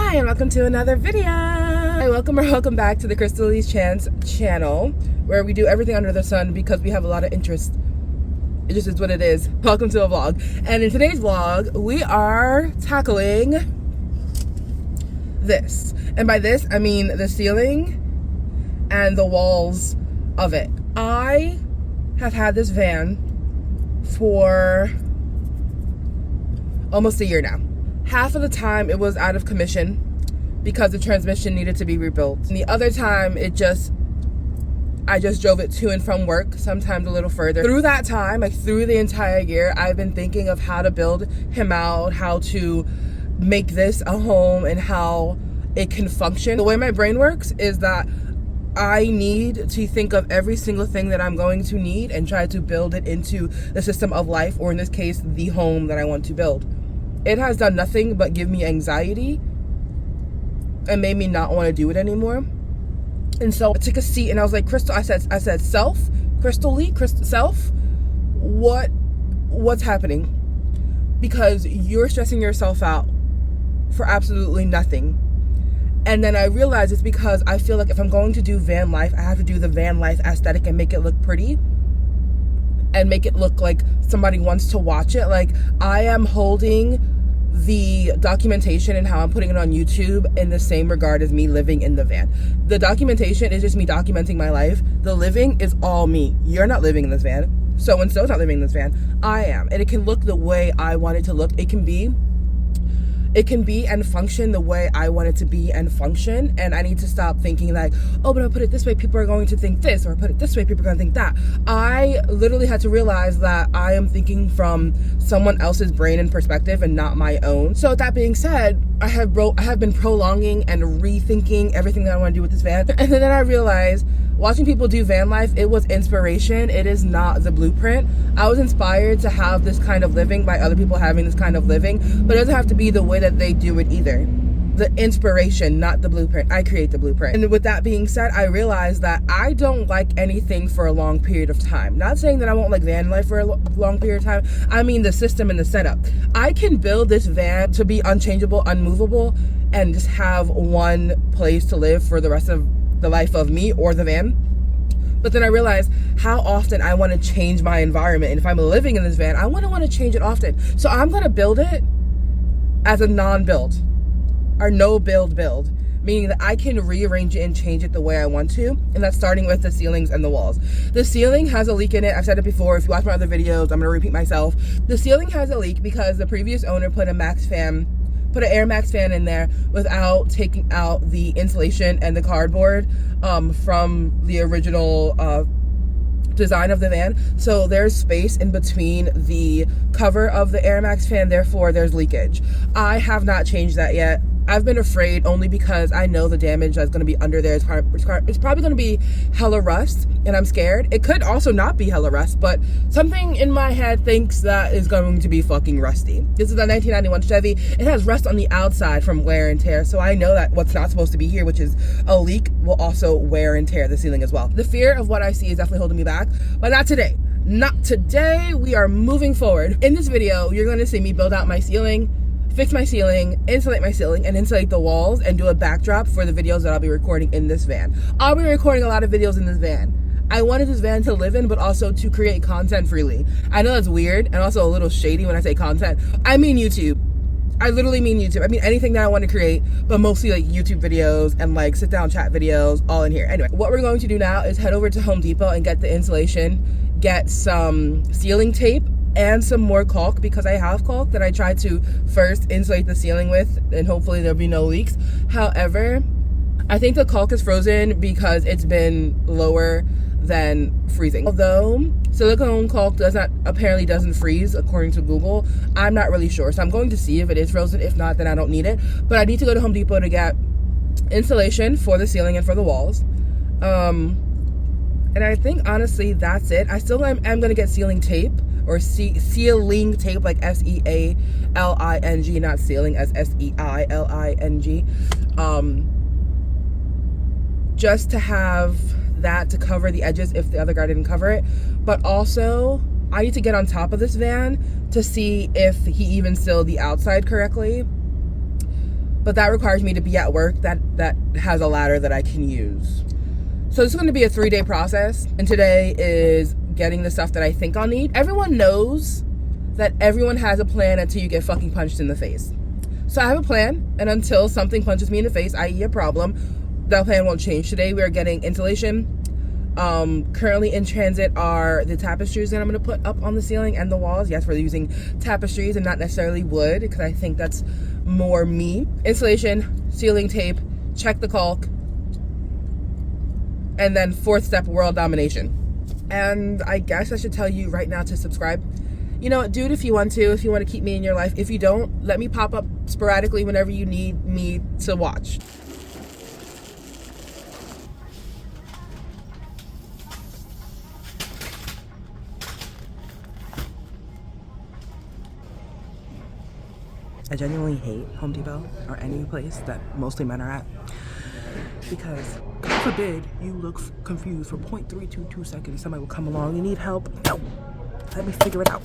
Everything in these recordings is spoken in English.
Hi, and welcome to another video. Hi, welcome back to the Crystal's channel, where we do everything under the sun because we have a lot of interest. It just is what it is. Welcome to a vlog. And in today's vlog, we are tackling this. And by this, I mean the ceiling and the walls of it. I have had this van for almost a year now. Half of the time it was out of commission because the transmission needed to be rebuilt. And the other time I just drove it to and from work, sometimes a little further. Through that time, like through the entire year, I've been thinking of how to build him out, how to make this a home and how it can function. The way my brain works is that I need to think of every single thing that I'm going to need and try to build it into the system of life, or in this case, the home that I want to build. It has done nothing but give me anxiety and made me not want to do it anymore. And so I took a seat and I was like, Crystal, I said, self, what's happening? Because you're stressing yourself out for absolutely nothing. And then I realized it's because I feel like if I'm going to do van life, I have to do the van life aesthetic and make it look pretty and make it look like somebody wants to watch it. Like, I am holding the documentation and how I'm putting it on YouTube in the same regard as me living in the van. The documentation is just me documenting my life. The living is all me. You're not living in this van. So-and-so's not living in this van. I am. And it can look the way I want it to look. It can be and function the way I want it to be and function. And I need to stop thinking like, oh, but I'll put it this way, people are going to think this, or put it this way, people are going to think that. I literally had to realize that I am thinking from someone else's brain and perspective and not my own. So with that being said, I have been prolonging and rethinking everything that I want to do with this van. And then I realized, watching people do van life, it was inspiration. It is not the blueprint. I was inspired to have this kind of living by other people having this kind of living, but it doesn't have to be the way that they do it either. The inspiration, not the blueprint. I create the blueprint. And with that being said, I realized that I don't like anything for a long period of time. Not saying that I won't like van life for a long period of time. I mean the system and the setup. I can build this van to be unchangeable, unmovable, and just have one place to live for the rest of the life of me or the van. But then I realized how often I want to change my environment. And if I'm living in this van, I want to change it often. So I'm going to build it as a non-build or no build, meaning that I can rearrange it and change it the way I want to. And that's starting with the ceilings and the walls. The ceiling has a leak in it. I've said it before. If you watch my other videos, I'm going to repeat myself. The ceiling has a leak because the previous owner put an Air Max fan in there without taking out the insulation and the cardboard from the original design of the van. So there's space in between the cover of the Air Max fan, therefore there's leakage. I have not changed that yet. I've been afraid only because I know the damage that's going to be under there. It's probably going to be hella rust, and I'm scared. It could also not be hella rust, but something in my head thinks that is going to be fucking rusty. This is a 1991 Chevy. It has rust on the outside from wear and tear, so I know that what's not supposed to be here, which is a leak, will also wear and tear the ceiling as well. The fear of what I see is definitely holding me back, but not today. Not today. We are moving forward. In this video, you're going to see me build out my ceiling, fix my ceiling, insulate my ceiling, and insulate the walls, and do a backdrop for the videos that I'll be recording in this van. I'll be recording a lot of videos in this van. I wanted this van to live in, but also to create content freely. I know that's weird and also a little shady when I say content. I mean YouTube. I literally mean YouTube. I mean anything that I want to create, but mostly like YouTube videos and like sit down chat videos all in here. Anyway, what we're going to do now is head over to Home Depot and get the insulation, get some ceiling tape, and some more caulk, because I have caulk that I tried to first insulate the ceiling with, and hopefully there'll be no leaks. However, I think the caulk is frozen because it's been lower than freezing. Although silicone caulk apparently doesn't freeze according to Google, I'm not really sure. So I'm going to see if it is frozen. If not, then I don't need it. But I need to go to Home Depot to get insulation for the ceiling and for the walls. And I think honestly that's it. I still am going to get ceiling tape, or ceiling tape, like S-E-A-L-I-N-G, not ceiling as S-E-I-L-I-N-G. Just to have that to cover the edges if the other guy didn't cover it. But also, I need to get on top of this van to see if he even sealed the outside correctly. but that requires me to be at work that has a ladder that I can use. So it's going to be a 3-day process, and today is getting the stuff that I think I'll need. Everyone knows that everyone has a plan until you get fucking punched in the face. So I have a plan, and until something punches me in the face, i.e. a problem, that plan won't change. Today we are getting insulation. Currently in transit are the tapestries that I'm going to put up on the ceiling and the walls. Yes, we're using tapestries and not necessarily wood, because I think that's more me. Insulation, ceiling tape, check the caulk, and then 4th step, world domination. And I guess I should tell you right now to subscribe. You know, do it if you want to keep me in your life. If you don't, let me pop up sporadically whenever you need me to watch. I genuinely hate Home Depot or any place that mostly men are at, because God forbid you look confused for 0.322 seconds. Somebody will come along, you need help? No, let me figure it out.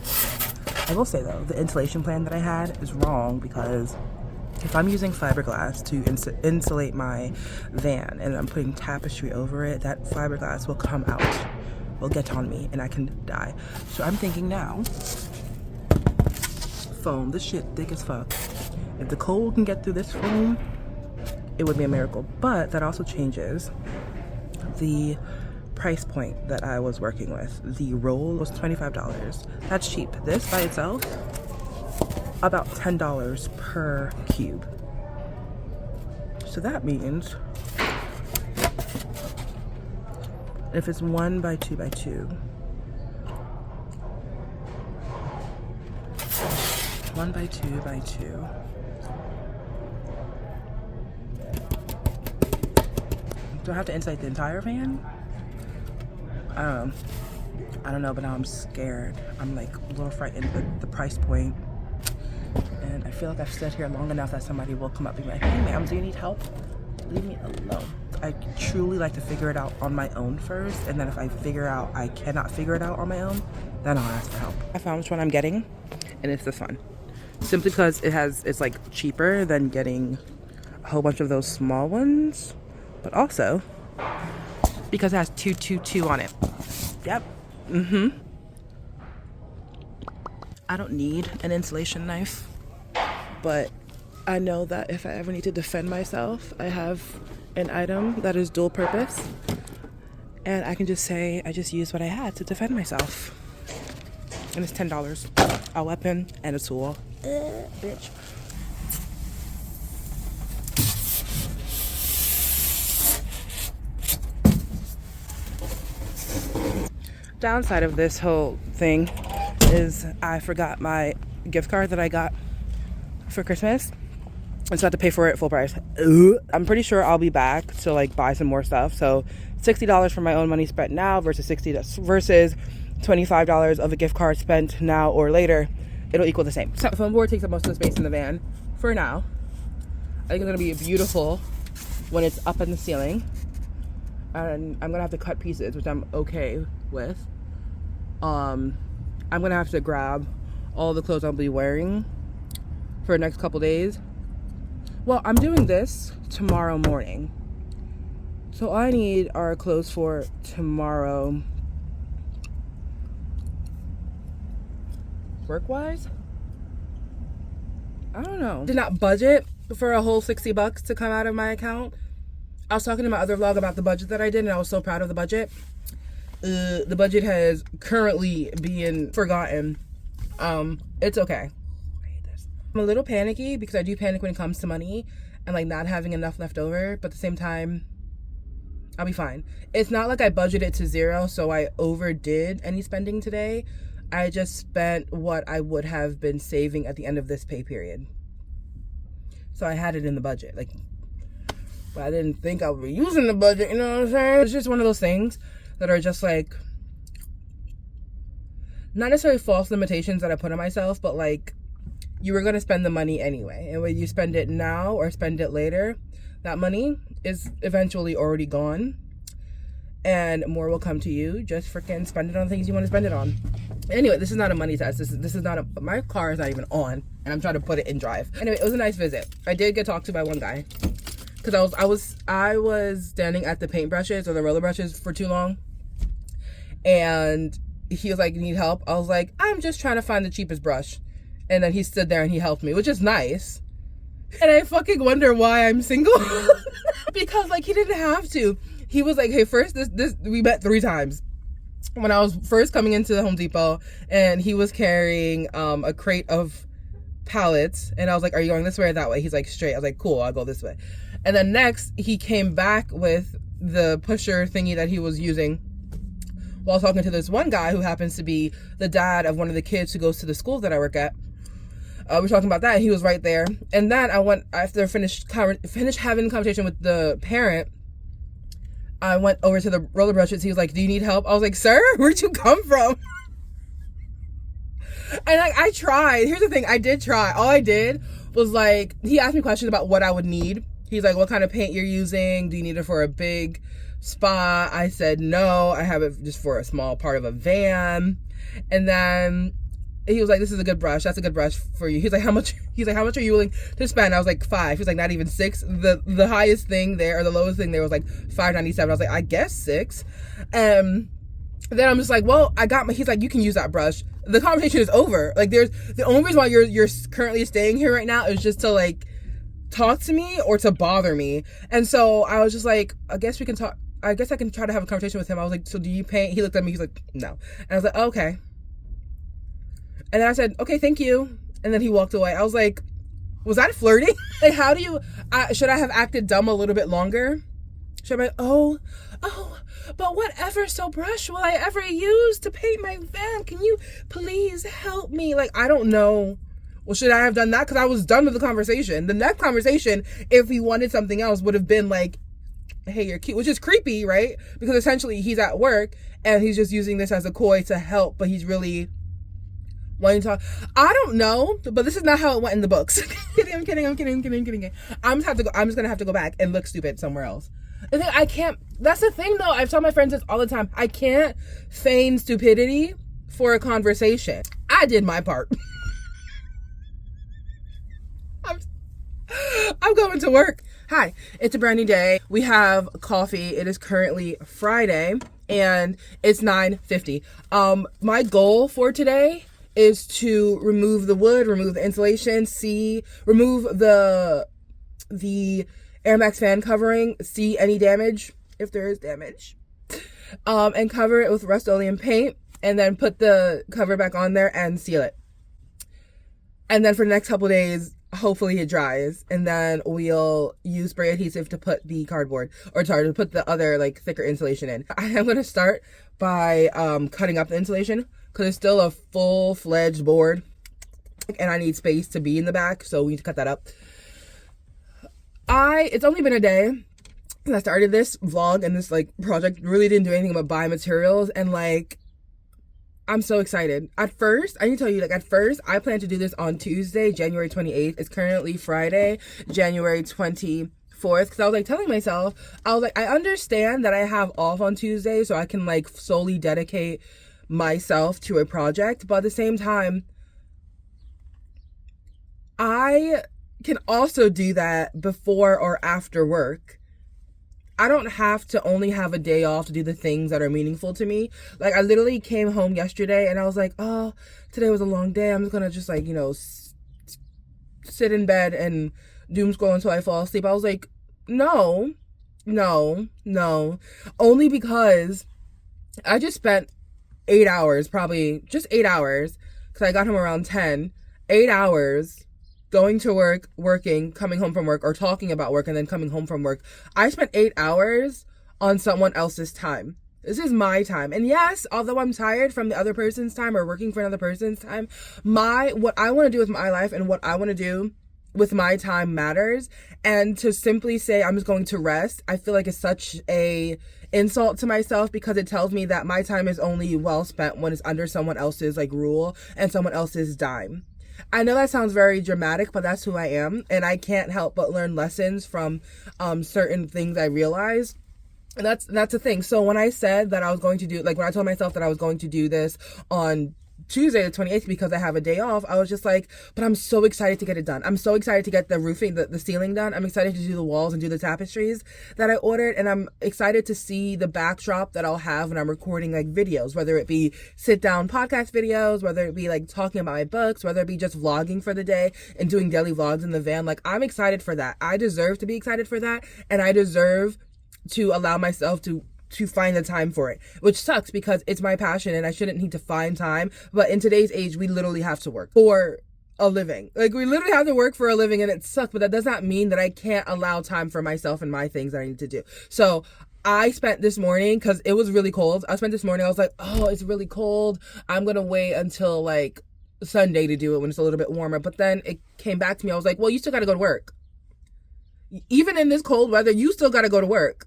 I will say though, the insulation plan that I had is wrong, because if I'm using fiberglass to insulate my van and I'm putting tapestry over it, that fiberglass will come out, will get on me, and I can die. So I'm thinking now, foam. This shit thick as fuck. If the cold can get through this foam, it would be a miracle. But that also changes the price point that I was working with. The roll was $25. That's cheap. This by itself, about $10 per cube. So that means if it's 1 by 2 by 2, 1 by 2 by 2. Do I have to insulate the entire van? I don't know, but now I'm scared. I'm like a little frightened with the price point. And I feel like I've stood here long enough that somebody will come up and be like, hey ma'am, do you need help? Leave me alone. I truly like to figure it out on my own first, and then if I figure out I cannot figure it out on my own, then I'll ask for help. I found which one I'm getting, and it's this one. Simply because it's like cheaper than getting a whole bunch of those small ones, but also because it has 222 on it. Yep. I don't need an insulation knife, but I know that if I ever need to defend myself, I have an item that is dual purpose, and I can just say I just used what I had to defend myself. And it's $10. A weapon and a tool. Bitch. Downside of this whole thing is I forgot my gift card that I got for Christmas, and so I had to pay for it full price. I'm pretty sure I'll be back to like buy some more stuff. So $60 for my own money spent now versus $25 of a gift card spent now or later. It'll equal the same. So the foam board takes up most of the space in the van for now. I think it's gonna be beautiful when it's up in the ceiling, and I'm gonna have to cut pieces, which I'm okay with. I'm gonna have to grab all the clothes I'll be wearing for the next couple days. Well, I'm doing this tomorrow morning, so all I need are clothes for tomorrow. Work-wise, I don't know. Did not budget for a whole $60 to come out of my account. I was talking in my other vlog about the budget that I did, and I was so proud of the budget. The budget has currently been forgotten. It's okay. I hate this. I'm a little panicky because I do panic when it comes to money and like not having enough left over, but at the same time, I'll be fine. It's not like I budgeted to zero, so I overdid any spending today. I just spent what I would have been saving at the end of this pay period. So I had it in the budget. Like, but I didn't think I would be using the budget, you know what I'm saying? It's just one of those things that are just like, not necessarily false limitations that I put on myself, but like, you were gonna spend the money anyway. And whether you spend it now or spend it later, that money is eventually already gone. and more will come to you. Just freaking spend it on things you want to spend it on. Anyway, this is not a money test. This is not my car is not even on, and I'm trying to put it in drive. Anyway, it was a nice visit. I did get talked to by one guy because I was standing at the paintbrushes or the roller brushes for too long, and he was like, "Need help?" I was like, "I'm just trying to find the cheapest brush," and then he stood there and he helped me, which is nice. And I fucking wonder why I'm single because like he didn't have to. He was like, "Hey, first this we met 3 times." When I was first coming into the Home Depot, and he was carrying a crate of pallets, and I was like, "Are you going this way or that way?" He's like, "Straight." I was like, "Cool, I'll go this way." And then next, he came back with the pusher thingy that he was using while talking to this one guy who happens to be the dad of one of the kids who goes to the school that I work at. We're talking about that, and he was right there. And then I went, after I finished having a conversation with the parent, I went over to the roller brushes. He was like, "Do you need help?" I was like, "Sir, where'd you come from?" And like, I tried. Here's the thing, I did try. All I did was like, he asked me questions about what I would need. He's like, "What kind of paint you're using? Do you need it for a big spot?" I said, "No, I have it just for a small part of a van." And then he was like, "This is a good brush. That's a good brush for you." He's like, "How much?" He's like, "How much are you willing to spend?" I was like, "5." He's like, "Not even 6." The highest thing there, or the lowest thing there was like $5.97. I was like, "I guess 6." Then I'm just like, "Well, I got my." He's like, "You can use that brush." The conversation is over. Like, there's the only reason why you're currently staying here right now is just to like talk to me or to bother me. And so I was just like, I guess we can talk. I guess I can try to have a conversation with him. I was like, "So do you paint?" He looked at me. He's like, "No." And I was like, oh, "Okay." And then I said, "Okay, thank you." And then he walked away. I was like, was that flirting? Like, how do you, should I have acted dumb a little bit longer? Should I be, oh, but whatever so brush will I ever use to paint my van? Can you please help me? Like, I don't know. Well, should I have done that? Because I was done with the conversation. The next conversation, if he wanted something else, would have been like, "Hey, you're cute," which is creepy, right? Because essentially he's at work and he's just using this as a coy to help, but he's really wanting to talk. I don't know, but this is not how it went in the books. I'm kidding. I'm just gonna have to go back and look stupid somewhere else. I can't. That's the thing, though. I've told my friends this all the time. I can't feign stupidity for a conversation. I did my part. I'm going to work. Hi, it's a brand new day. We have coffee. It is currently Friday, and it's 9:50. My goal for today is to remove the wood, remove the insulation, remove the Air Max fan covering, see any damage, if there is damage, and cover it with Rust-Oleum paint, and then put the cover back on there and seal it. And then for the next couple days, hopefully it dries, and then we'll use spray adhesive to put the cardboard, or sorry, to put the other like thicker insulation in. I am going to start by cutting up the insulation because it's still a full-fledged board, and I need space to be in the back, so we need to cut that up. It's only been a day since I started this vlog and this like project. Really didn't do anything but buy materials, and like, I'm so excited. At first, I need to tell you, like, at first, I planned to do this on Tuesday, January 28th. It's currently Friday, January 24th. Because I was, like, telling myself, I was, like, I understand that I have off on Tuesday, so I can, like, solely dedicate myself to a project. But at the same time, I can also do that before or after work. I don't have to only have a day off to do the things that are meaningful to me. Like, I literally came home yesterday and I was like, oh, today was a long day. I'm just gonna just like, you know, sit in bed and doom scroll until I fall asleep. I was like, no. Only because I just spent 8 hours, probably just 8 hours, because I got home around 10, 8 hours going to work, working, coming home from work, or talking about work and then coming home from work. I spent 8 hours on someone else's time. This is my time. And yes, although I'm tired from the other person's time or working for another person's time, what I want to do with my life and what I want to do with my time matters. And to simply say I'm just going to rest, I feel like it's such a insult to myself, because it tells me that my time is only well spent when it's under someone else's like rule and someone else's dime. I know that sounds very dramatic, but that's who I am, and I can't help but learn lessons from certain things I realize. And that's the thing. So when I said that I was going to do, like when I told myself that I was going to do this on Tuesday the 28th because I have a day off, I was just like, but I'm so excited to get it done. I'm so excited to get the roofing, the ceiling done. I'm excited to do the walls and do the tapestries that I ordered. And I'm excited to see the backdrop that I'll have when I'm recording like videos, whether it be sit down podcast videos, whether it be like talking about my books, whether it be just vlogging for the day and doing daily vlogs in the van. Like I'm excited for that. I deserve to be excited for that. And I deserve to allow myself to find the time for it, which sucks because it's my passion and I shouldn't need to find time. But in today's age, we literally have to work for a living. Like we literally have to work for a living, and it sucks, but that does not mean that I can't allow time for myself and my things that I need to do. So I spent this morning, because it was really cold, I was like, oh, it's really cold, I'm gonna wait until like Sunday to do it when it's a little bit warmer. But then it came back to me, I was like, well, you still gotta go to work. Even in this cold weather, you still gotta go to work.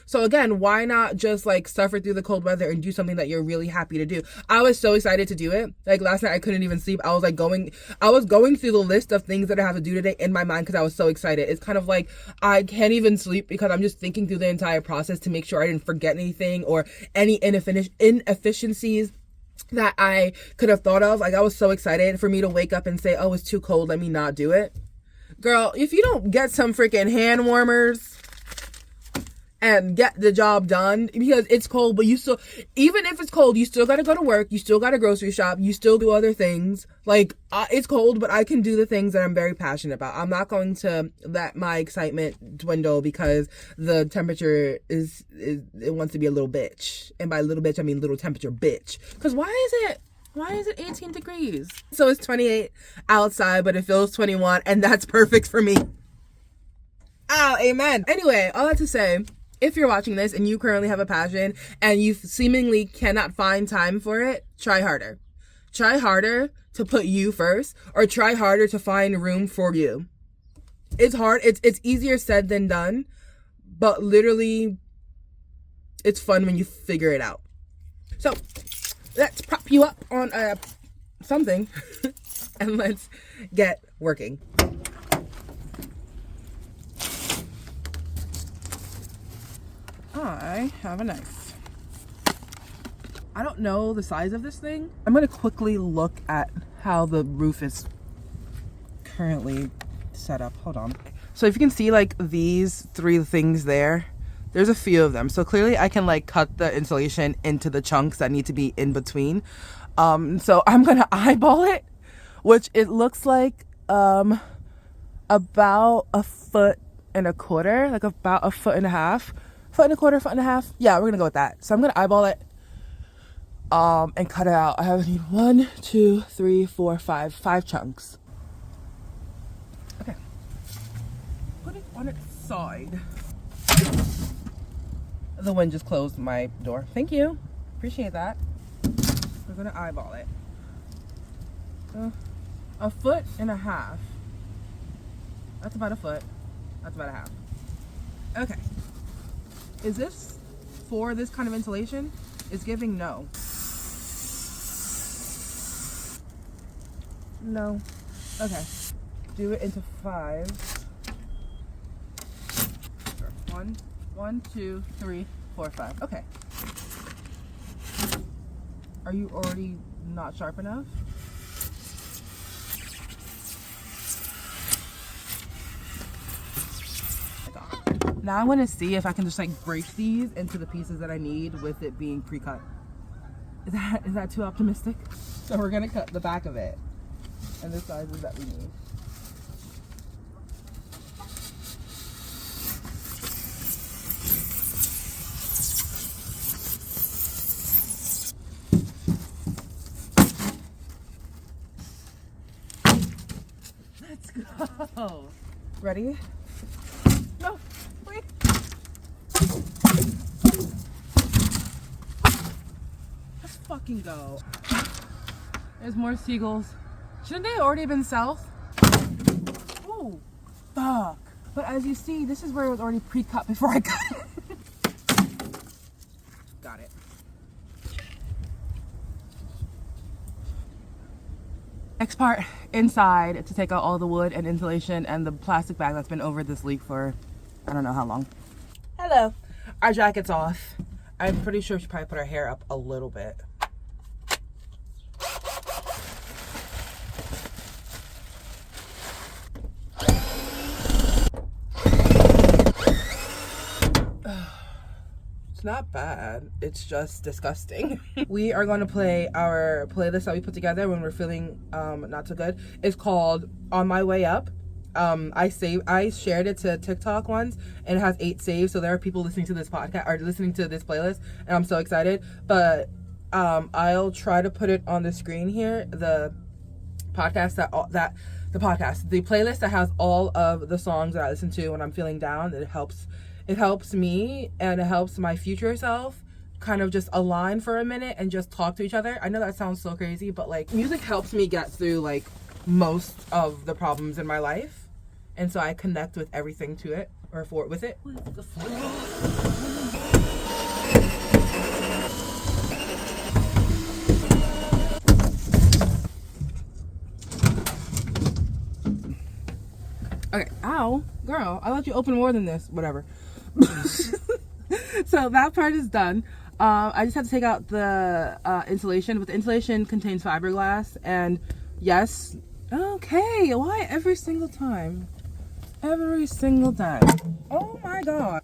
So again, why not just like suffer through the cold weather and do something that you're really happy to do? I was so excited to do it. Like last night I couldn't even sleep. I was going through the list of things that I have to do today in my mind because I was so excited. It's kind of like I can't even sleep because I'm just thinking through the entire process to make sure I didn't forget anything or any inefficiencies that I could have thought of. Like I was so excited for me to wake up and say, oh, it's too cold, let me not do it. Girl, if you don't get some freaking hand warmers and get the job done, because it's cold, but you still, even if it's cold, you still gotta go to work, you still gotta grocery shop, you still do other things. Like it's cold, but I can do the things that I'm very passionate about. I'm not going to let my excitement dwindle because the temperature is it wants to be a little bitch. And by little bitch I mean little temperature bitch. Because why is it 18 degrees? So it's 28 outside, but it feels 21, and that's perfect for me. Oh, amen. Anyway, all that to say, if you're watching this and you currently have a passion and you seemingly cannot find time for it, try harder. Try harder to put you first, or try harder to find room for you. It's hard. It's easier said than done, but literally it's fun when you figure it out. So let's prop you up on something and let's get working. I have a knife. I don't know the size of this thing. I'm gonna quickly look at how the roof is currently set up. Hold on. So if you can see like these three things there's a few of them. So clearly I can like cut the insulation into the chunks that need to be in between. So I'm gonna eyeball it, which it looks like about 1.25 foot, like about 1.5 foot. 1.25 foot. Yeah, we're gonna go with that. So I'm gonna eyeball it and cut it out. I have 1, 2, 3, 4, 5 chunks. Okay, put it on its side. The wind just closed my door. Thank you, appreciate that. We're gonna eyeball it. 1.5 foot. That's about 1 foot. That's about 1/2. Okay. Is this for this kind of insulation? It's giving no. No. Okay. Do it into 5. Sure. 1, 2, 3, 4, 5. Okay. Are you already not sharp enough? Now I want to see if I can just like break these into the pieces that I need with it being pre-cut. Is that too optimistic? So we're gonna cut the back of it and the sizes that we need. Let's go. Ready? No. Wait. Let's fucking go. There's more seagulls. Shouldn't they already been south? Oh, fuck. But as you see, this is where it was already pre-cut before I cut it. Got it. Next part, inside, to take out all the wood and insulation and the plastic bag that's been over this leak for I don't know how long. Hello. Our jacket's off. I'm pretty sure she probably put her hair up a little bit. It's not bad. It's just disgusting. We are going to play our playlist that we put together when we're feeling not so good. It's called On My Way Up. I shared it to TikTok once, and it has 8 saves. So there are people listening to this podcast or listening to this playlist, and I'm so excited. But I'll try to put it on the screen here. The podcast the playlist that has all of the songs that I listen to when I'm feeling down. It helps me, and it helps my future self kind of just align for a minute and just talk to each other. I know that sounds so crazy, but like music helps me get through like most of the problems in my life, and so I connect with everything to it or with it. Okay, ow, girl, I let you open more than this. Whatever. So that part is done. I just have to take out the insulation, but the insulation contains fiberglass, and yes, okay, why every single time? Every single time. Oh my god.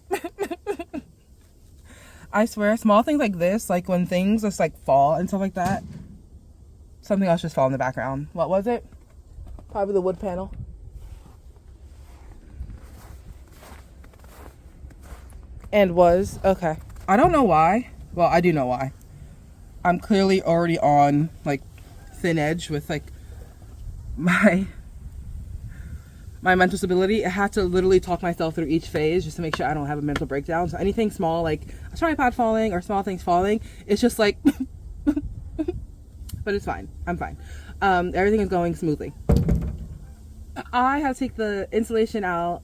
I swear, small things like this, like when things just like fall and stuff like that, something else just fall in the background. What was it? Probably the wood panel. And was okay. I don't know why. Well, I do know why. I'm clearly already on like thin edge with like my mental stability. I had to literally talk myself through each phase just to make sure I don't have a mental breakdown. So anything small, like a tripod falling or small things falling, it's just like but it's fine. I'm fine. Everything is going smoothly. I had to take the insulation out,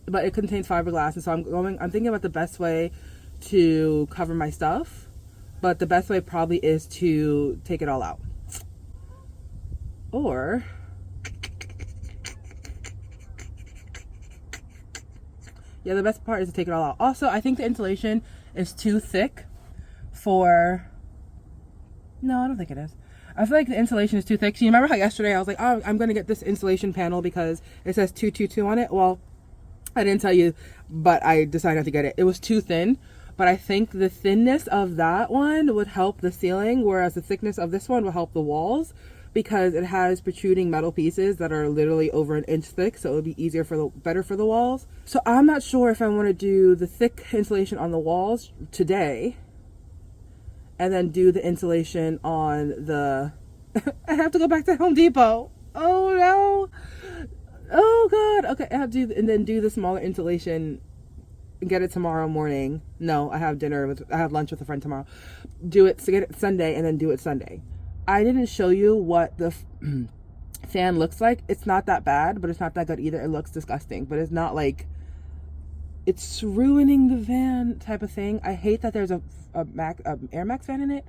but it contains fiberglass, and so I'm thinking about the best way to cover my stuff, but the best way probably is to take it all out. Or yeah, the best part is to take it all out. Also, I think the insulation is too thick for... No, I don't think it is. I feel like the insulation is too thick. So you remember how yesterday I was like, oh, I'm going to get this insulation panel because it says 222 on it? Well, I didn't tell you, but I decided not to get it. It was too thin, but I think the thinness of that one would help the ceiling, whereas the thickness of this one will help the walls, because it has protruding metal pieces that are literally over an inch thick, so it would be better for the walls. So I'm not sure if I want to do the thick insulation on the walls today, and then do the insulation on the... I have to go back to Home Depot. Oh no. Oh god. Okay, I have to do the smaller insulation and get it tomorrow morning. No, I have lunch with a friend tomorrow. Get it Sunday and then do it Sunday. I didn't show you what the fan looks like. It's not that bad, but it's not that good either. It looks disgusting, but it's not like it's ruining the van type of thing. I hate that there's a Air Max fan in it.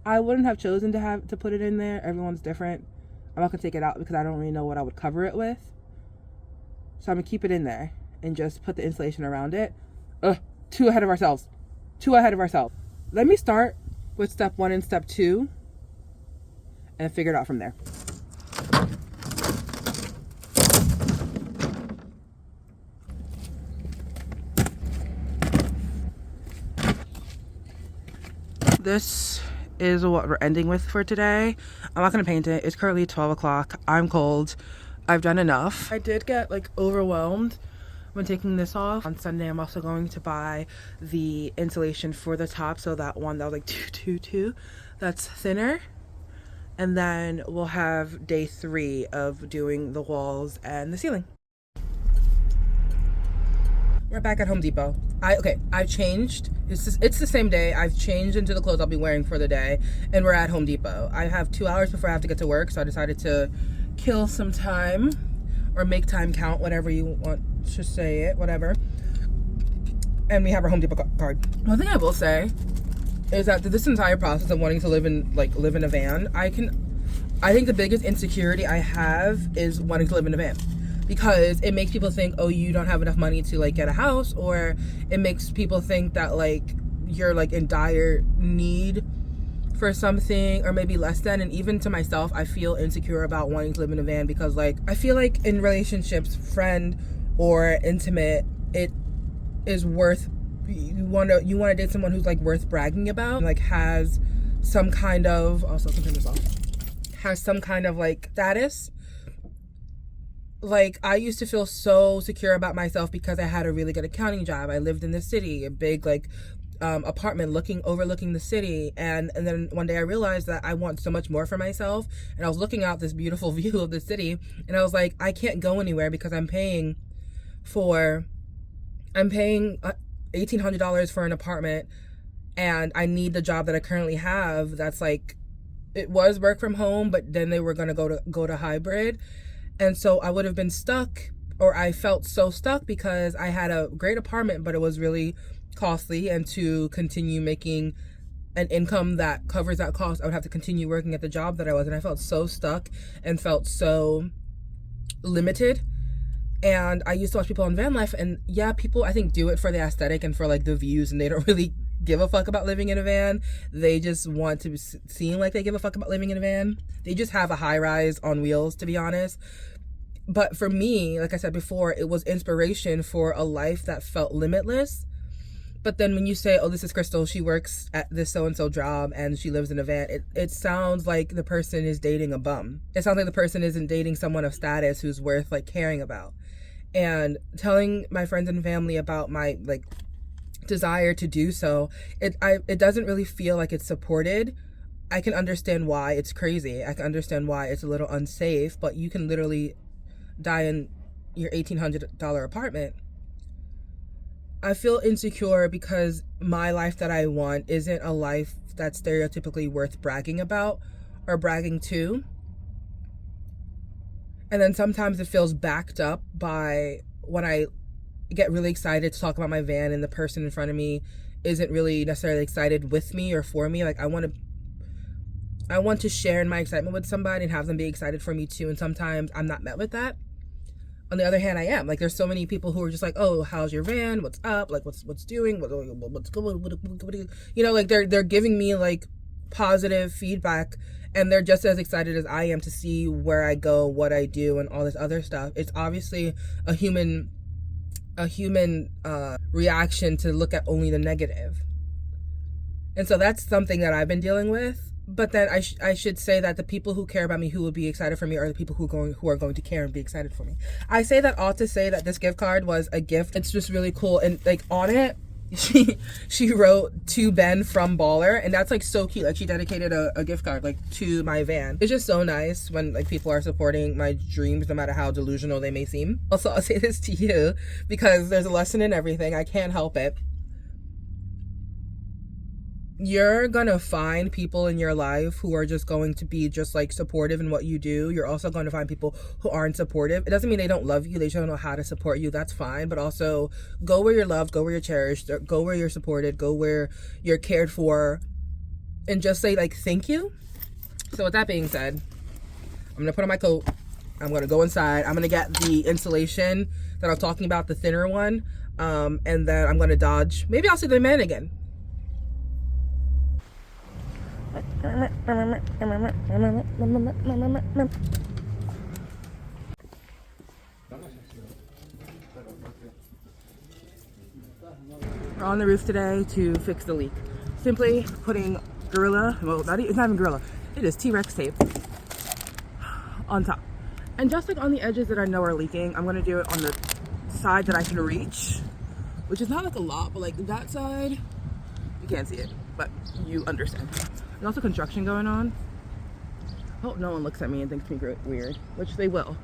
I wouldn't have chosen to put it in there. Everyone's different. I'm not gonna take it out because I don't really know what I would cover it with. So I'm gonna keep it in there and just put the insulation around it. Too ahead of ourselves. Let me start with step 1 and step 2 and figure it out from there. This is what we're ending with for today. I'm not gonna paint it. It's currently 12 o'clock. I'm cold. I've done enough. I did get like overwhelmed when taking this off. On Sunday, I'm also going to buy the insulation for the top, so that one that was like 222, that's thinner. And then we'll have day 3 of doing the walls and the ceiling. We're back at Home Depot. I've changed. It's the same day. I've changed into the clothes I'll be wearing for the day, and we're at Home Depot. I have 2 hours before I have to get to work, so I decided to kill some time, or make time count, whatever you want to say it, whatever. And we have our Home Depot card. One thing I will say is that this entire process of wanting to live in a van, I think the biggest insecurity I have is wanting to live in a van. because it makes people think, oh, you don't have enough money to like get a house, or it makes people think that like you're like in dire need for something, or maybe less than. And even to myself, I feel insecure about wanting to live in a van, because like I feel like in relationships, friend or intimate, it is worth, you want to date someone who's like worth bragging about, like has some kind of, also turn this off, has some kind of like status. Like I used to feel so secure about myself because I had a really good accounting job. I lived in the city, a big like apartment overlooking the city, and then one day I realized that I want so much more for myself, and I was looking out this beautiful view of the city, and I was like, I can't go anywhere because I'm paying $1,800 for an apartment, and I need the job that I currently have. That's like, it was work from home, but then they were gonna go to hybrid, and so I would have been stuck, or I felt so stuck because I had a great apartment, but it was really costly, and to continue making an income that covers that cost, I would have to continue working at the job that I was, and I felt so stuck and felt so limited. And I used to watch people on van life, and yeah, people I think do it for the aesthetic and for like the views, and they don't really give a fuck about living in a van. They just want to seem like they give a fuck about living in a van. They just have a high rise on wheels, to be honest. But for me, like I said before, it was inspiration for a life that felt limitless. But then when you say, oh, this is Crystal, she works at this so-and-so job and she lives in a van, it sounds like the person is dating a bum. It sounds like the person isn't dating someone of status who's worth like caring about. And telling my friends and family about my like desire to do so, it doesn't really feel like it's supported. I can understand why it's crazy. I can understand why it's a little unsafe, but you can literally die in your $1,800 apartment. I feel insecure because my life that I want isn't a life that's stereotypically worth bragging about or bragging to. And then sometimes it feels backed up by when I get really excited to talk about my van and the person in front of me isn't really necessarily excited with me or for me. Like I want to share in my excitement with somebody and have them be excited for me too. And sometimes I'm not met with that. On the other hand, I am. Like, there's so many people who are just like, oh, how's your van? What's up? Like, what's doing? What's going? What, you know, like they're giving me like positive feedback, and they're just as excited as I am to see where I go, what I do, and all this other stuff. It's obviously a human reaction to look at only the negative, and so that's something that I've been dealing with. But then I should say that the people who care about me, who will be excited for me, are the people who are going to care and be excited for me. I say that all to say that this gift card was a gift. It's just really cool. And like on it, she wrote to Ben from Baller, and that's like so cute. Like she dedicated a gift card like to my van. It's just so nice when like people are supporting my dreams, no matter how delusional they may seem. Also, I'll say this to you because there's a lesson in everything. I can't help it. You're gonna find people in your life who are just going to be just like supportive in what you do. You're also going to find people who aren't supportive. It doesn't mean they don't love you, they just don't know how to support you. That's fine. But also go where you're loved, go where you're cherished, go where you're supported, go where you're cared for, and just say like thank you. So with that being said, I'm gonna put on my coat, I'm gonna go inside, I'm gonna get the insulation that I'm talking about, the thinner one, and then I'm gonna dodge. Maybe I'll see the man again. We're on the roof today to fix the leak. Simply putting Gorilla, well, it's not even Gorilla, it is T-Rex tape on top. And just like on the edges that I know are leaking, I'm gonna do it on the side that I can reach, which is not like a lot, but like that side, you can't see it, but you understand. There's also construction going on. I hope no one looks at me and thinks me weird, which they will.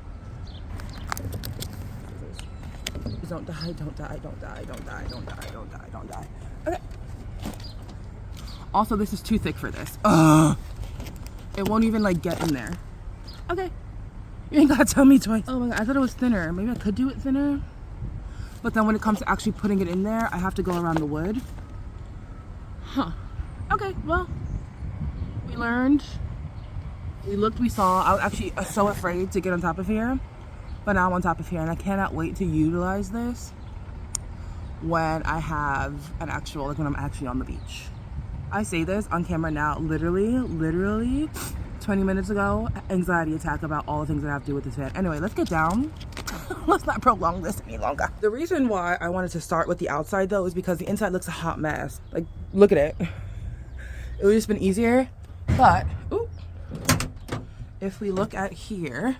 Don't die, don't die, don't die, don't die, don't die, don't die, don't die. Okay. Also, this is too thick for this. It won't even like get in there. Okay. You ain't gotta tell me twice. Oh my god, I thought it was thinner. Maybe I could do it thinner. But then when it comes to actually putting it in there, I have to go around the wood. Huh. Okay, well. We learned, we looked, we saw. I was actually so afraid to get on top of here, but now I'm on top of here, and I cannot wait to utilize this when I have an actual, like when I'm actually on the beach. I say this on camera now, literally 20 minutes ago, anxiety attack about all the things that I have to do with this van. Anyway, let's get down. Let's not prolong this any longer. The reason why I wanted to start with the outside though is because the inside looks a hot mess. Like, look at it. It would have just been easier, but ooh, if we look at here,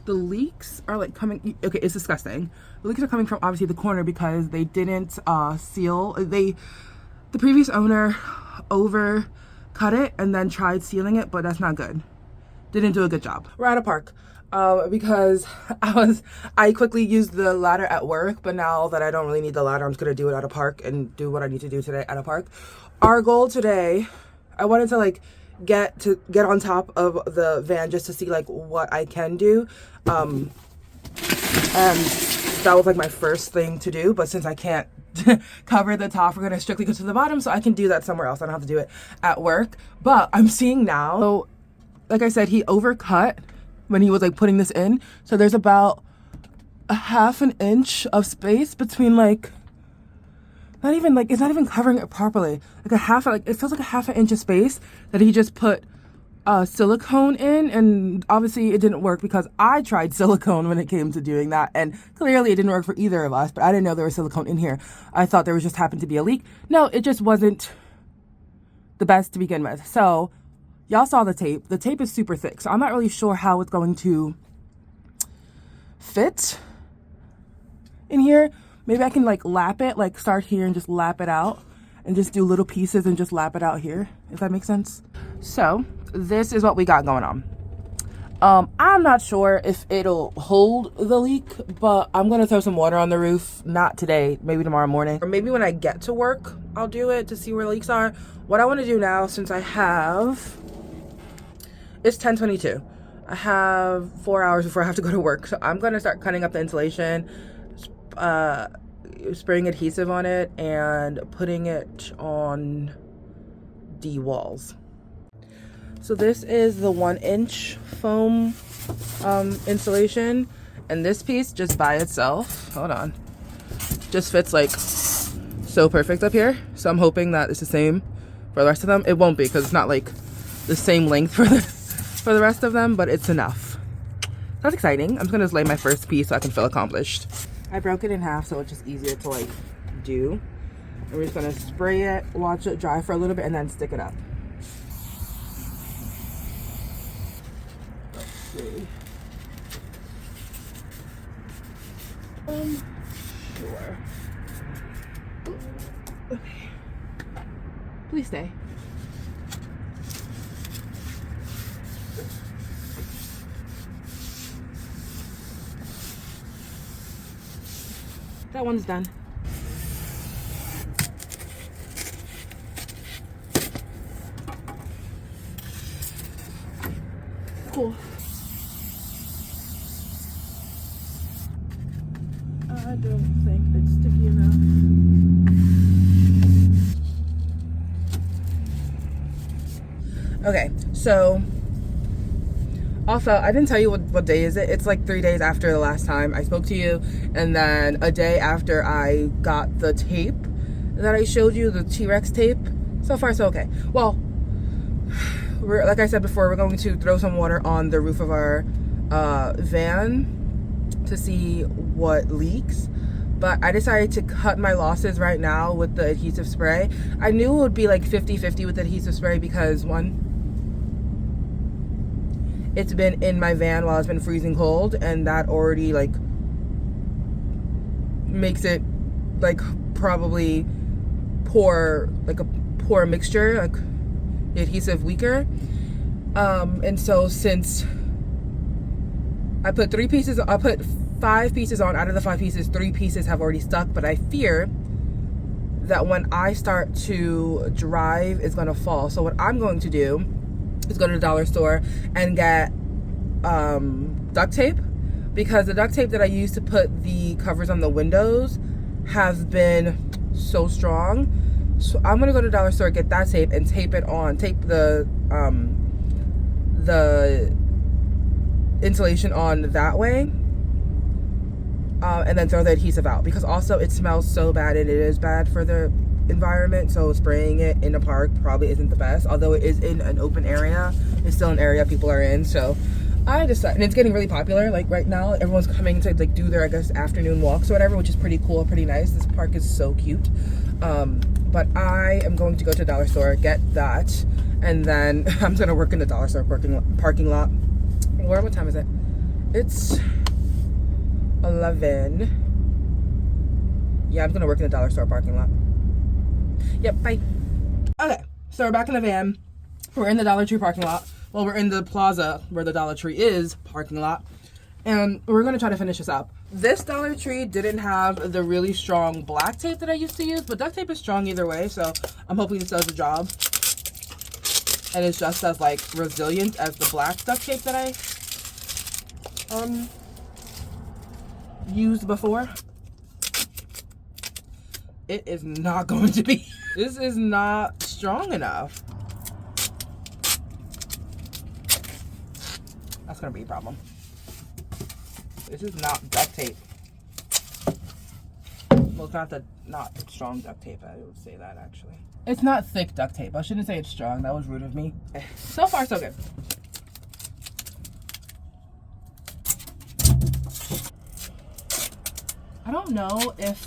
the leaks are like coming, okay, it's disgusting. The leaks are coming from obviously the corner because they didn't seal. The previous owner over cut it and then tried sealing it, but that's not good. Didn't do a good job. We're at a park because I quickly used the ladder at work, but now that I don't really need the ladder, I'm just gonna do it at a park and do what I need to do today at a park. Our goal today, I wanted to like get on top of the van just to see like what I can do, and that was like my first thing to do, but since I can't cover the top, we're gonna strictly go to the bottom so I can do that somewhere else. I don't have to do it at work. But I'm seeing now, so like I said, he overcut when he was like putting this in, so there's about a half an inch of space between like, not even like, it's not even covering it properly, like a half, like it feels like a half an inch of space that he just put silicone in, and obviously it didn't work because I tried silicone when it came to doing that, and clearly it didn't work for either of us. But I didn't know there was silicone in here. I thought there was just happened to be a leak. No, it just wasn't the best to begin with. So y'all saw the tape. The tape is super thick, so I'm not really sure how it's going to fit in here. Maybe I can like lap it, like start here and just lap it out and just do little pieces and just lap it out here, if that makes sense. So this is what we got going on. I'm not sure if it'll hold the leak, but I'm gonna throw some water on the roof. Not today, maybe tomorrow morning, or maybe when I get to work I'll do it to see where the leaks are. What I want to do now, since I have, it's 10:22, I have 4 hours before I have to go to work, so I'm gonna start cutting up the insulation, spraying adhesive on it and putting it on the walls. So this is the 1-inch foam insulation, and this piece just by itself, hold on, just fits like so perfect up here. So I'm hoping that it's the same for the rest of them. It won't be because it's not like the same length for the rest of them, but it's enough. That's exciting. I'm just gonna just lay my first piece so I can feel accomplished. I broke it in half so it's just easier to like do. And we're just gonna spray it, watch it dry for a little bit, and then stick it up. Let's see. Sure. Okay. Please stay. That one's done. Cool. I don't think it's sticky enough. Okay, so also, I didn't tell you what day is it. It's like 3 days after the last time I spoke to you, and then a day after I got the tape that I showed you, the T-Rex tape. So far, so okay. Well, like I said before, we're going to throw some water on the roof of our van to see what leaks. But I decided to cut my losses right now with the adhesive spray. I knew it would be like 50-50 with adhesive spray because one, it's been in my van while it's been freezing cold, and that already like makes it like probably poor, like a poor mixture, like the adhesive weaker. And so since I put 5 pieces on, out of the 5 pieces, 3 pieces have already stuck, but I fear that when I start to drive, it's gonna fall. So what I'm going to do is go to the dollar store and get duct tape, because the duct tape that I use to put the covers on the windows has been so strong. So I'm gonna go to the dollar store, get that tape, and tape it on, tape the insulation on that way. and then throw the adhesive out, because also it smells so bad and it is bad for the environment. So spraying it in a park probably isn't the best, although it is in an open area. It's still an area people are in. So I decided, and it's getting really popular. Like right now, everyone's coming to like do their, I guess, afternoon walks or whatever, which is pretty cool, pretty nice. This park is so cute. But I am going to go to the dollar store, get that, and then I'm gonna work in the dollar store parking lot. What time is it? It's 11. Yeah, I'm gonna work in the dollar store parking lot. Yep, bye. Okay, so we're back in the van. We're in the Dollar Tree parking lot. Well, we're in the plaza where the Dollar Tree is parking lot. And we're gonna try to finish this up. This Dollar Tree didn't have the really strong black tape that I used to use, but duct tape is strong either way, so I'm hoping this does the job. And it's just as like resilient as the black duct tape that I used before. It is not going to be. This is not strong enough. That's gonna be a problem. This is not duct tape. Well, it's not strong duct tape. I would say that actually. It's not thick duct tape. I shouldn't say it's strong. That was rude of me. So far, so good. I don't know if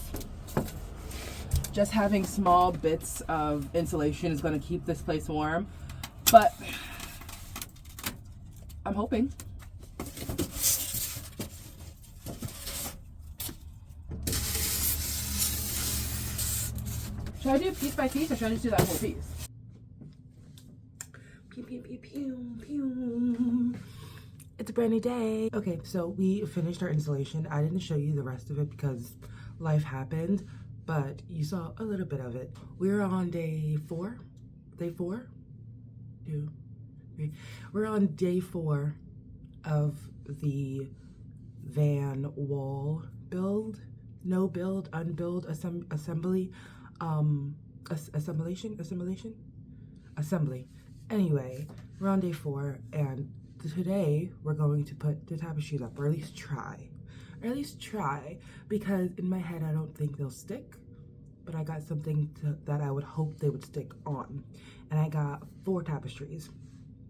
just having small bits of insulation is going to keep this place warm, but I'm hoping. Should I do piece by piece or should I just do that whole piece? Pew, pew, pew, pew, pew. It's a brand new day. Okay, so we finished our installation. I didn't show you the rest of it because life happened, but you saw a little bit of it. We're on day 4. Day 4? 2, 3. We're on day 4 of the van wall build. No build, unbuild, assembly. Assembly. Anyway, we're on day 4, and today we're going to put the tapestries up, or at least try. Because in my head I don't think they'll stick, but I got something that I would hope they would stick on. And I got 4 tapestries.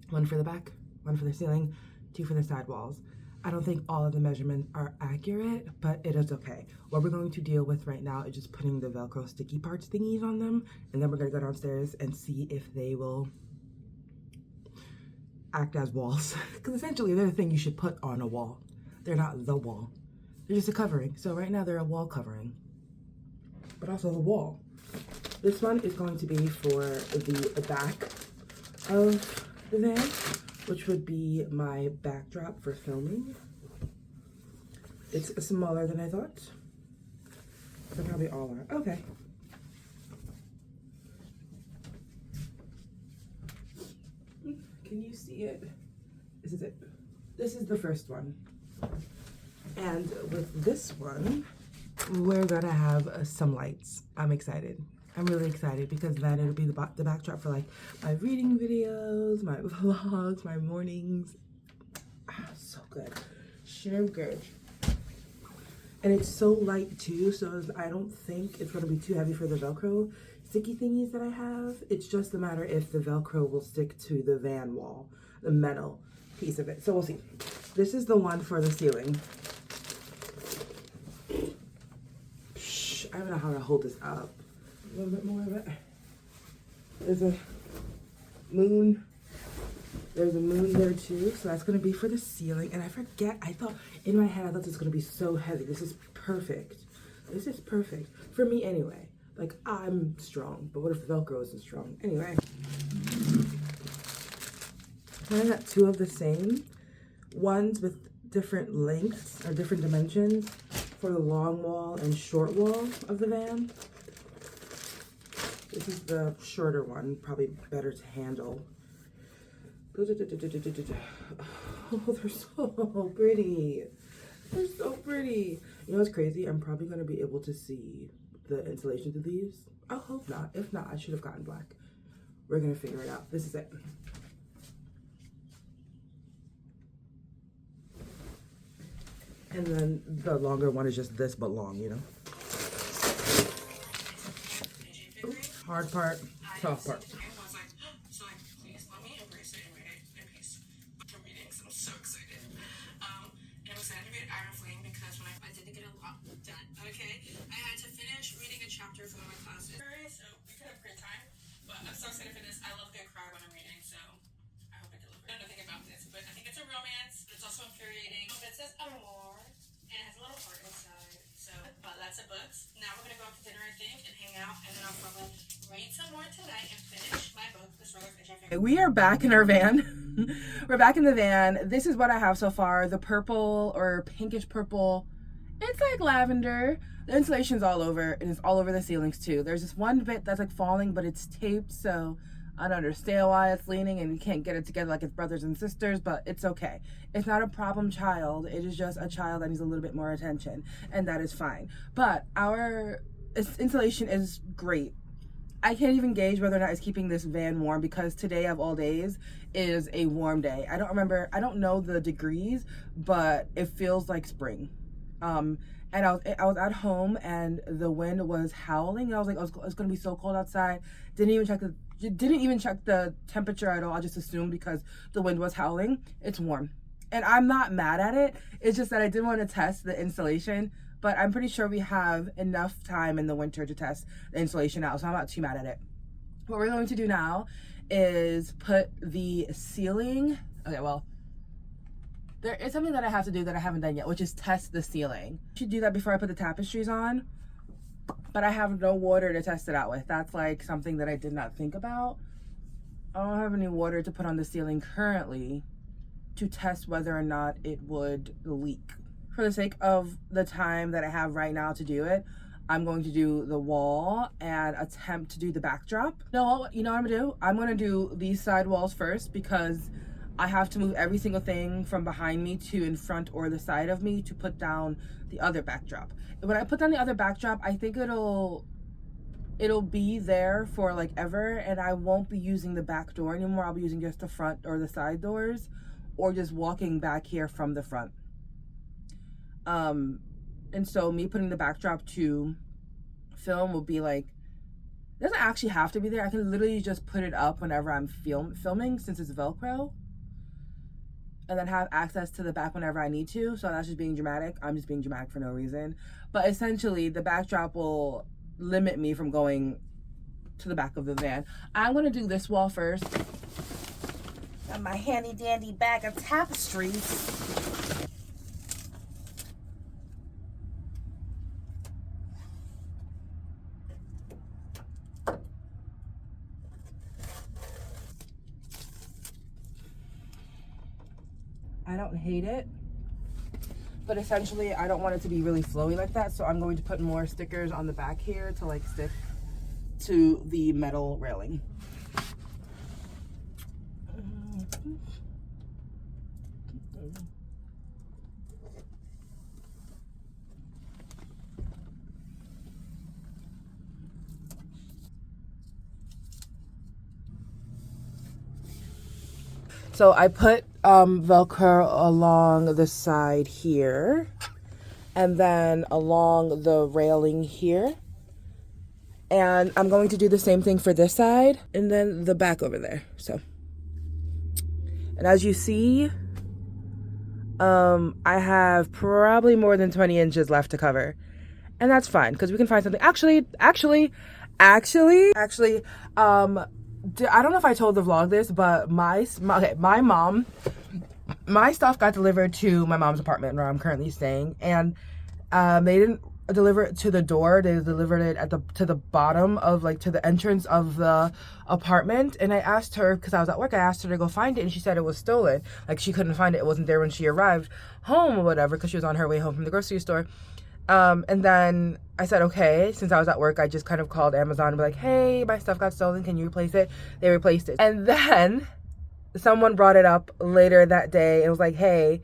1 for the back, 1 for the ceiling, 2 for the side walls. I don't think all of the measurements are accurate, but it is okay. What we're going to deal with right now is just putting the Velcro sticky parts thingies on them, and then we're gonna go downstairs and see if they will act as walls. Because essentially they're the thing you should put on a wall. They're not the wall. They're just a covering. So right now they're a wall covering, but also a wall. This one is going to be for the back of the van, which would be my backdrop for filming. It's smaller than I thought. They probably all are. Okay. Can you see it? This is it. This is the first one. And with this one, we're gonna have some lights. I'm excited. I'm really excited because then it'll be the backdrop for like my reading videos, my vlogs, my mornings. So good. So good. And it's so light too, so I don't think it's gonna be too heavy for the Velcro sticky thingies that I have. It's just a matter if the Velcro will stick to the van wall, the metal piece of it. So we'll see. This is the one for the ceiling. I don't know how to hold this up. A little bit more of it. There's a moon. There's a moon there too. So that's gonna be for the ceiling. And I forget, I thought, in my head, I thought this was gonna be so heavy. This is perfect. This is perfect. For me anyway. Like, I'm strong, but what if the Velcro isn't strong? Anyway. I got 2 of the same. Ones with different lengths or different dimensions for the long wall and short wall of the van. This is the shorter one, probably better to handle. Oh, they're so pretty. They're so pretty. You know what's crazy? I'm probably going to be able to see the insulation to these. I hope not. If not, I should have gotten black. We're going to figure it out. This is it. And then the longer one is just this, but long, you know? Hard part, soft part. We are back in our van. We're back in the van. This is what I have so far. The purple or pinkish purple. It's like lavender. The insulation's all over, and it's all over the ceilings too. There's this one bit that's like falling, but it's taped, so I don't understand why it's leaning and you can't get it together like it's brothers and sisters, but it's okay. It's not a problem child. It is just a child that needs a little bit more attention, and that is fine. But our insulation is great. I can't even gauge whether or not it's keeping this van warm because today of all days is a warm day. I don't know the degrees, but it feels like spring. And I was at home and the wind was howling. And I was like, it's gonna be so cold outside. Didn't even check the temperature at all. I just assumed because the wind was howling. It's warm. And I'm not mad at it. It's just that I did want to test the insulation, but I'm pretty sure we have enough time in the winter to test the insulation out, so I'm not too mad at it. What we're going to do now is put the ceiling, okay, well, there is something that I have to do that I haven't done yet, which is test the ceiling. I should do that before I put the tapestries on, but I have no water to test it out with. That's like something that I did not think about. I don't have any water to put on the ceiling currently to test whether or not it would leak. For the sake of the time that I have right now to do it, I'm going to do the wall and attempt to do the backdrop. No, you know what I'm gonna do? I'm gonna do these side walls first because I have to move every single thing from behind me to in front or the side of me to put down the other backdrop. When I put down the other backdrop, I think it'll be there for like ever, and I won't be using the back door anymore. I'll be using just the front or the side doors, or just walking back here from the front. And so me putting the backdrop to film will be like, it doesn't actually have to be there. I can literally just put it up whenever I'm filming since it's Velcro, and then have access to the back whenever I need to. So that's just being dramatic. I'm just being dramatic for no reason. But essentially the backdrop will limit me from going to the back of the van. I'm gonna do this wall first. Got my handy dandy bag of tapestries. I don't hate it, but essentially I don't want it to be really flowy like that, so I'm going to put more stickers on the back here to like stick to the metal railing. So I put Velcro along the side here, and then along the railing here. And I'm going to do the same thing for this side, and then the back over there. So, and as you see, I have probably more than 20 inches left to cover. And that's fine, because we can find something. Actually, I don't know if I told the vlog this, but my mom, my stuff got delivered to my mom's apartment where I'm currently staying, and they didn't deliver it to the door. They delivered it to the bottom of, like, to the entrance of the apartment. And I asked her, because I was at work, I asked her to go find it, and she said it was stolen. Like, she couldn't find it. It wasn't there when she arrived home or whatever, because she was on her way home from the grocery store. And then I said, okay, since I was at work, I just kind of called Amazon and be like, hey, my stuff got stolen. Can you replace it? They replaced it. And then someone brought it up later that day and was like, hey,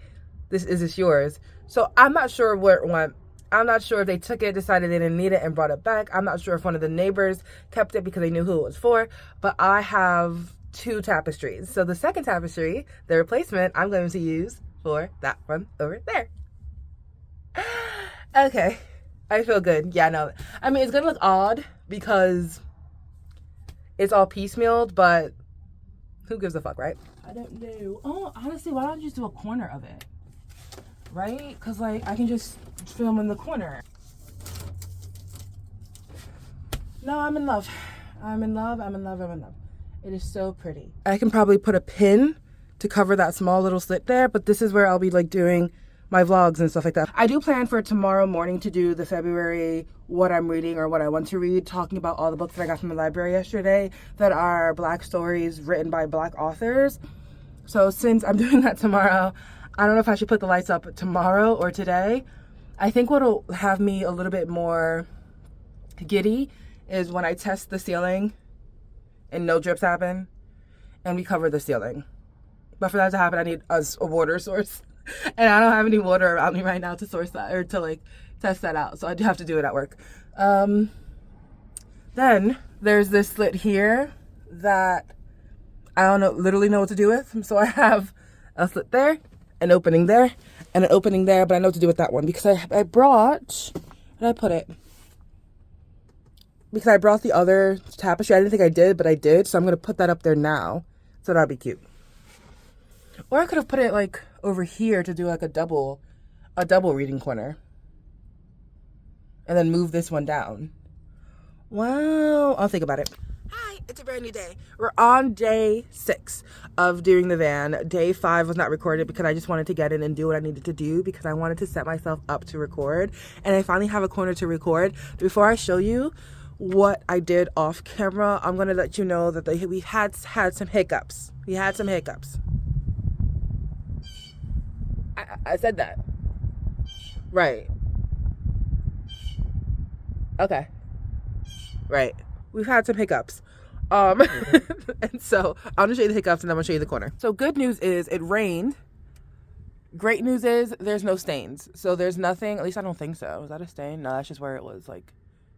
is this yours? So I'm not sure where it went. I'm not sure if they took it, decided they didn't need it, and brought it back. I'm not sure if one of the neighbors kept it because they knew who it was for. But I have 2 tapestries. So the second tapestry, the replacement, I'm going to use for that one over there. Okay, I feel good. Yeah, no, I mean, it's gonna look odd because it's all piecemealed, but who gives a fuck, right? I don't know. Oh, honestly, why don't you just do a corner of it, right? Because like I can just film in the corner. No, I'm in love. I'm in love. I'm in love. I'm in love. It is so pretty. I can probably put a pin to cover that small little slit there, but this is where I'll be like doing my vlogs and stuff like that. I do plan for tomorrow morning to do the February what I'm reading or what I want to read, talking about all the books that I got from the library yesterday that are Black stories written by Black authors. So since I'm doing that tomorrow, I don't know if I should put the lights up tomorrow or today. I think what'll have me a little bit more giddy is when I test the ceiling and no drips happen and we cover the ceiling. But for that to happen, I need a water source. And I don't have any water around me right now to source that or to like test that out. So I do have to do it at work. Then there's this slit here that I don't know, literally know what to do with. So I have a slit there, an opening there, and an opening there, but I know what to do with that one because I brought, where did I put it? Because I brought the other tapestry. I didn't think I did, but I did. So I'm going to put that up there now. So that'll be cute. Or I could have put it like over here to do like a double reading corner. And then move this one down. Wow. I'll think about it. Hi, it's a brand new day. We're on day 6 of doing the van. Day 5 was not recorded because I just wanted to get in and do what I needed to do because I wanted to set myself up to record. And I finally have a corner to record. Before I show you what I did off camera, I'm going to let you know that we had some hiccups. We had some hiccups. I said that. Right. Okay. Right. We've had some hiccups. And so I'm gonna show you the hiccups and then I'm gonna show you the corner. So good news is it rained. Great news is there's no stains. So there's nothing, at least I don't think so. Was that a stain? No, that's just where it was like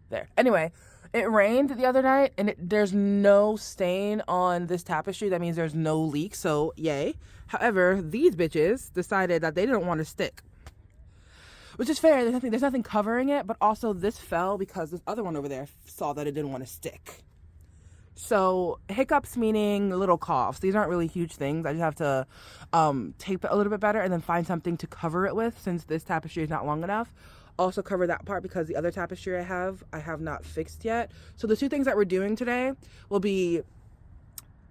there. Anyway, it rained the other night and there's no stain on this tapestry. That means there's no leak. So yay. However, these bitches decided that they didn't want to stick. Which is fair. There's nothing covering it, but also this fell because this other one over there saw that it didn't want to stick. So hiccups meaning little coughs. These aren't really huge things. I just have to tape it a little bit better and then find something to cover it with since this tapestry is not long enough. Also cover that part because the other tapestry I have not fixed yet. So the two things that we're doing today will be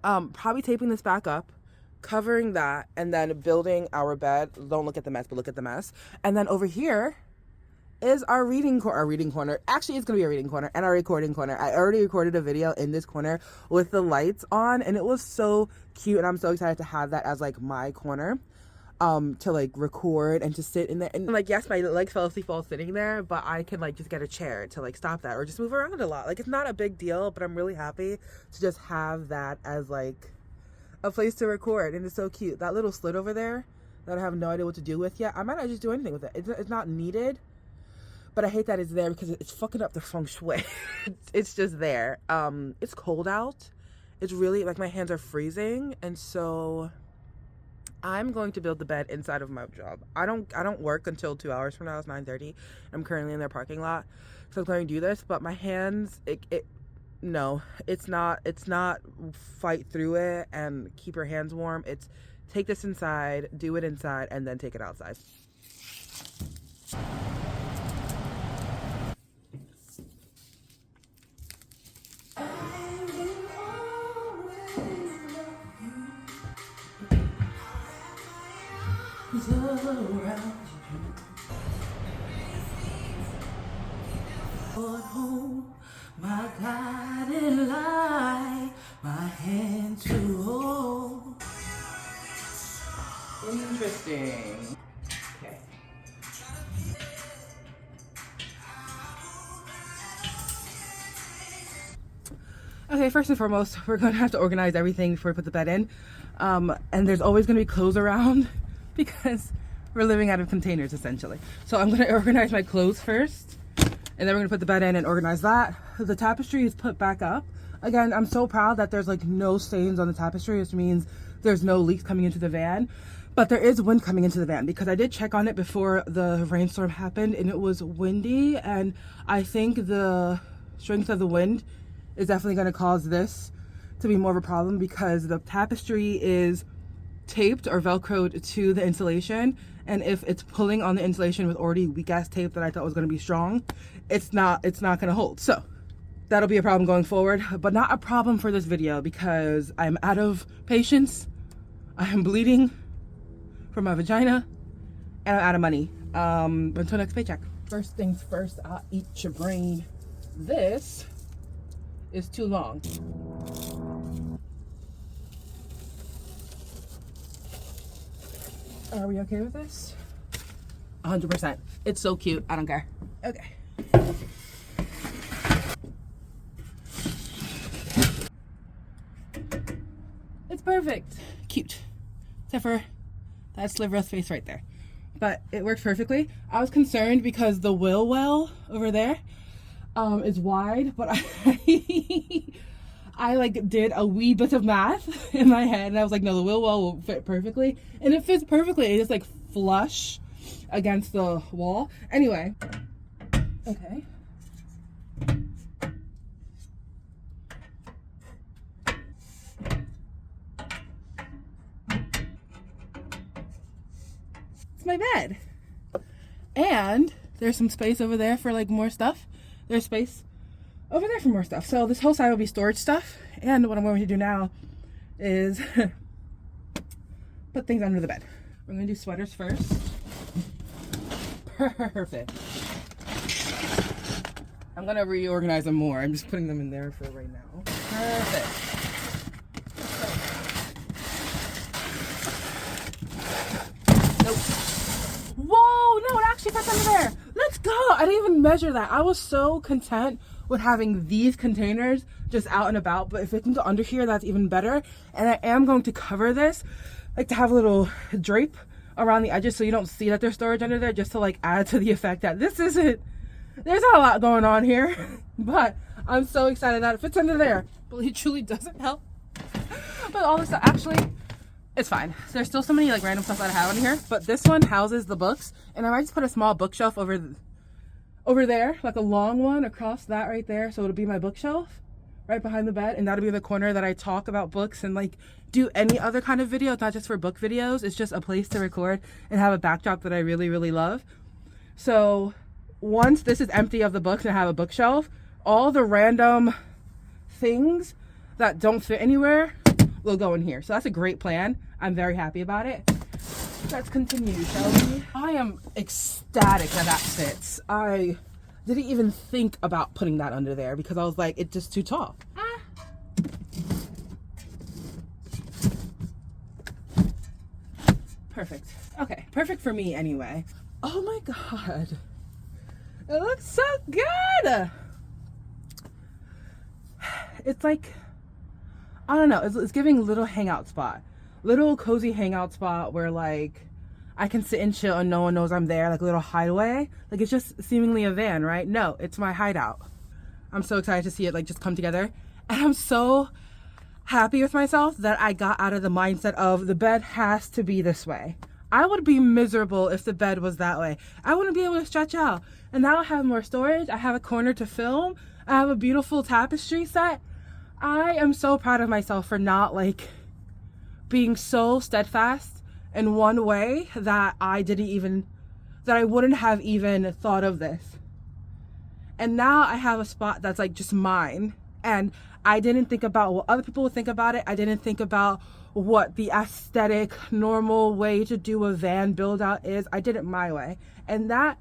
probably taping this back up, covering that, and then building our bed. Don't look at the mess, but look at the mess. And then over here is our reading corner. Actually, it's gonna be a reading corner and our recording corner. I already recorded a video in this corner with the lights on, and it was so cute. And I'm so excited to have that as like my corner, to like record and to sit in there. And like, yes, my legs fell asleep while sitting there, but I can like just get a chair to like stop that or just move around a lot. Like, it's not a big deal, but I'm really happy to just have that as like a place to record. And it's so cute. That little slit over there that I have no idea what to do with yet. I might not just do anything with it. It's not needed, but I hate that it's there because it's fucking up the feng shui. It's just there. It's cold out. It's really like my hands are freezing, and so I'm going to build the bed inside of my job. I don't work until 2 hours from now. It's 9:30. I'm currently in their parking lot, so I'm going to do this. But my hands, no, it's not fight through it and keep your hands warm. It's take this inside, do it inside, and then take it outside. My guiding light, my hand to hold. Interesting. Okay. Okay, first and foremost, we're gonna have to organize everything before we put the bed in. And there's always gonna be clothes around because we're living out of containers essentially. So I'm gonna organize my clothes first, and then we're gonna put the bed in and organize that. The tapestry is put back up. Again, I'm so proud that there's like no stains on the tapestry, which means there's no leaks coming into the van. But there is wind coming into the van because I did check on it before the rainstorm happened and it was windy, and I think the strength of the wind is definitely going to cause this to be more of a problem because the tapestry is taped or velcroed to the insulation, and if it's pulling on the insulation with already weak ass tape that I thought was going to be strong, it's not going to hold. So that'll be a problem going forward, but not a problem for this video because I'm out of patience. I am bleeding from my vagina and I'm out of money until next paycheck. First things first, I'll eat your brain. This is too long. Are we okay with this? 100%. It's so cute. I don't care. Okay. It's perfect. Cute. Except for that sliver of space right there. But it worked perfectly. I was concerned because the wheel well over there is wide, but I like did a wee bit of math in my head and I was like, no, the wheel well will fit perfectly. And it fits perfectly. It is like flush against the wall. Anyway. Okay. It's my bed. And there's some space over there for like more stuff. There's space over there for more stuff. So this whole side will be storage stuff. And what I'm going to do now is put things under the bed. We're going to do sweaters first. Perfect. I'm going to reorganize them more. I'm just putting them in there for right now. Perfect. Whoa, no, it actually fits under there. Let's go. I didn't even measure that. I was so content with having these containers just out and about, but if it can go under here, that's even better. And I am going to cover this, like to have a little drape around the edges so you don't see that there's storage under there, just to like add to the effect that this isn't, there's not a lot going on here, but I'm so excited that it fits under there. But it truly doesn't help. But all this stuff, actually, it's fine. There's still so many like random stuff that I have in here, but this one houses the books, and I might just put a small bookshelf over there, like a long one across that right there, so it'll be my bookshelf right behind the bed, and that'll be the corner that I talk about books and like do any other kind of video. It's not just for book videos, it's just a place to record and have a backdrop that I really, really love. So once this is empty of the books and I have a bookshelf, all the random things that don't fit anywhere will go in here. So that's a great plan. I'm very happy about it. Let's continue, shall we? I am ecstatic that that fits. I didn't even think about putting that under there because I was like, it's just too tall. Perfect. Okay, perfect for me anyway. Oh my God. It looks so good. It's like, I don't know, it's giving little hangout spot. Little cozy hangout spot where like I can sit and chill and no one knows I'm there, like a little hideaway. Like it's just seemingly a van, right? No, it's my hideout. I'm so excited to see it like just come together. And I'm so happy with myself that I got out of the mindset of the bed has to be this way. I would be miserable if the bed was that way. I wouldn't be able to stretch out. And now I have more storage. I have a corner to film. I have a beautiful tapestry set. I am so proud of myself for not like being so steadfast in one way that I wouldn't have even thought of this. And now I have a spot that's like just mine. And I didn't think about what other people would think about it. I didn't think about what the aesthetic, normal way to do a van build out is. I did it my way. And that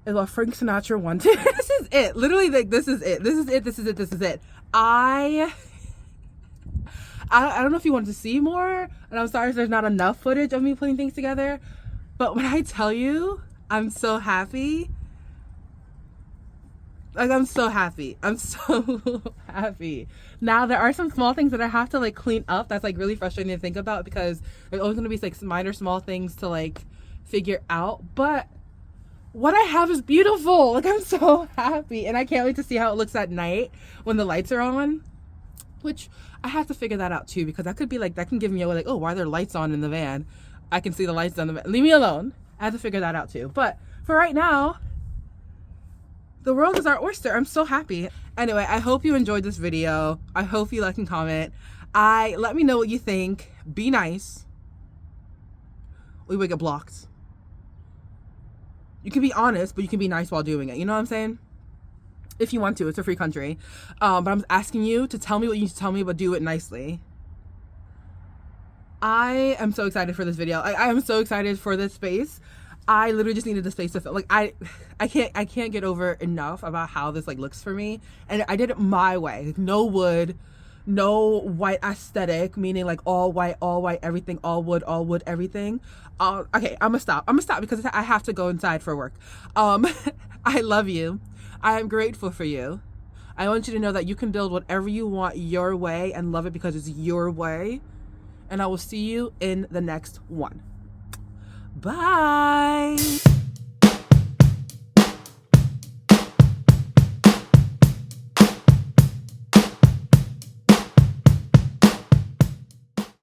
is what Frank Sinatra wanted. This is it. Literally, like, this is it. This is it. This is it. This is it. I don't know if you wanted to see more, and I'm sorry if there's not enough footage of me putting things together, but when I tell you, I'm so happy. Like, I'm so happy. I'm so happy. Now, there are some small things that I have to, like, clean up. That's, like, really frustrating to think about because there's always going to be, like, minor small things to, like, figure out. But what I have is beautiful. Like, I'm so happy. And I can't wait to see how it looks at night when the lights are on. Which, I have to figure that out, too. Because that could be, like, that can give me a, like, oh, why are there lights on in the van? I can see the lights down the bed. Leave me alone. I had to figure that out too. But for right now, the world is our oyster. I'm so happy. Anyway, I hope you enjoyed this video. I hope you like and comment. Let me know what you think. Be nice. We would get blocked. You can be honest, but you can be nice while doing it. You know what I'm saying? If you want to. It's a free country. But I'm asking you to tell me what you need to tell me, but do it nicely. I am so excited for this video. I am so excited for this space. I literally just needed the space to feel like I can't get over enough about how this like looks for me. And I did it my way. No wood, no white aesthetic, meaning like all white, everything, all wood, everything. Okay, I'm gonna stop because I have to go inside for work. I love you. I am grateful for you. I want you to know that you can build whatever you want your way and love it because it's your way. And I will see you in the next one. Bye.